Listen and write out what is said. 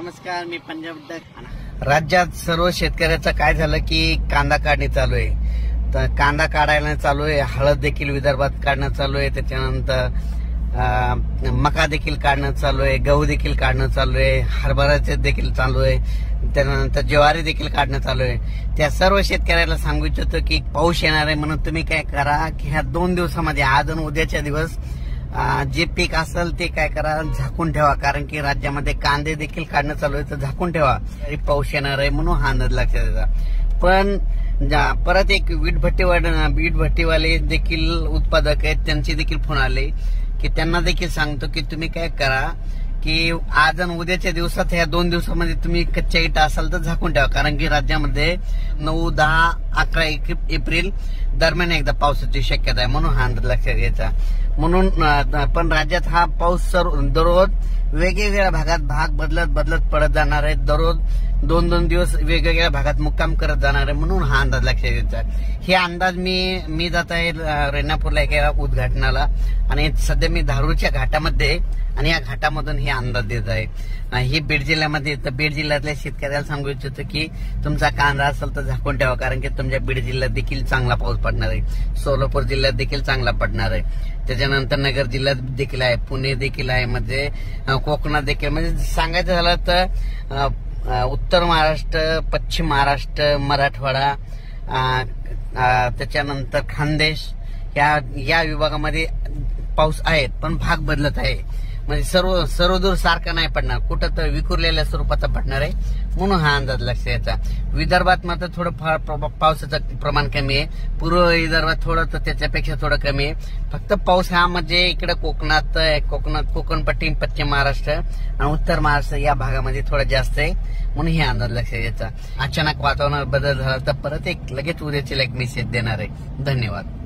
नमस्कार, मी पंजाब. राज्यात सर्व शेतकऱ्याचं काय झालं की कांदा काढणी चालू आहे. तर कांदा काढायला चालू आहे, हळद देखील विदर्भात काढणं चालू आहे, त्याच्यानंतर मका देखील काढणं चालू आहे, गहू देखील काढणं चालू आहे, हरभराचे देखील चालू आहे, त्यानंतर ज्वारी देखील काढणं चालू आहे. त्या सर्व शेतकऱ्याला सांगू इच्छितो की पाऊस येणार आहे म्हणून तुम्ही काय करा की ह्या 2 दिवसामध्ये आज आणि उद्याच्या दिवस जे पीक असेल ते काय करा, झाकून ठेवा. कारण की राज्यामध्ये कांदे देखील काढणं चालू आहे, तर झाकून ठेवा. पाऊस येणार आहे म्हणून हा अंदाज लक्षात येतात. पण परत एक वीट भट्टीवाले देखील उत्पादक आहेत, त्यांचे देखील फोन आले की त्यांना देखील सांगतो की तुम्ही काय करा की आज आणि उद्याच्या दिवसात ह्या 2 दिवसामध्ये तुम्ही कच्च्या इटा असाल तर झाकून ठेवा. कारण की राज्यामध्ये 9, 10, 11 एप्रिल दरम्यान एकदा पावसाची शक्यता आहे म्हणून हा अंदाज लक्षात घ्यायचा. म्हणून पण राज्यात हा पाऊस दररोज वेगवेगळ्या भागात भाग बदलत पडत जाणार आहे. दररोज 2-2 दिवस वेगवेगळ्या भागात मुक्काम करत जाणार आहे म्हणून हा अंदाज लक्षात घ्यायचा. हे अंदाज मी जात आहे रेणापूरला एका उद्घाटनाला, आणि सध्या मी धारूरच्या घाटामध्ये आणि या घाटामधून हे अंदाज देत आहे. ही बीड जिल्ह्यामध्ये, तर बीड जिल्ह्यातल्या शेतकऱ्याला सांगू इच्छितो की तुमचा कांदा असेल तर झाकून ठेवा. कारण की तुमच्या बीड जिल्ह्यात देखील चांगला पाऊस पडणार आहे, सोलापूर जिल्ह्यात देखील चांगला पडणार आहे, त्याच्यानंतर नगर जिल्ह्यात देखील आहे, पुणे देखील आहे, म्हणजे कोकणात देखील. म्हणजे सांगायचं झालं तर उत्तर महाराष्ट्र, पश्चिम महाराष्ट्र, मराठवाडा, त्याच्यानंतर खानदेश या विभागामध्ये पाऊस आहे, पण भाग बदलत आहे. म्हणजे सर्वदूर सारखा नाही पडणार, कुठं तर विखुरलेल्या स्वरूपाचा पडणार आहे म्हणून हा अंदाज लक्षात यायचा. विदर्भात मात्र थोडं फार पावसाचं प्रमाण कमी आहे, पूर्व विदर्भात थोडं तर त्याच्यापेक्षा थोडं कमी आहे. फक्त पाऊस हा म्हणजे इकडे कोकणपट्टी, पश्चिम महाराष्ट्र आणि उत्तर महाराष्ट्र या भागामध्ये थोडा जास्त आहे म्हणून हे अंदाज लक्षात यायचा. अचानक वातावरणात बदल झाला तर परत लगेच उद्याची मेसेज देणार आहे. धन्यवाद.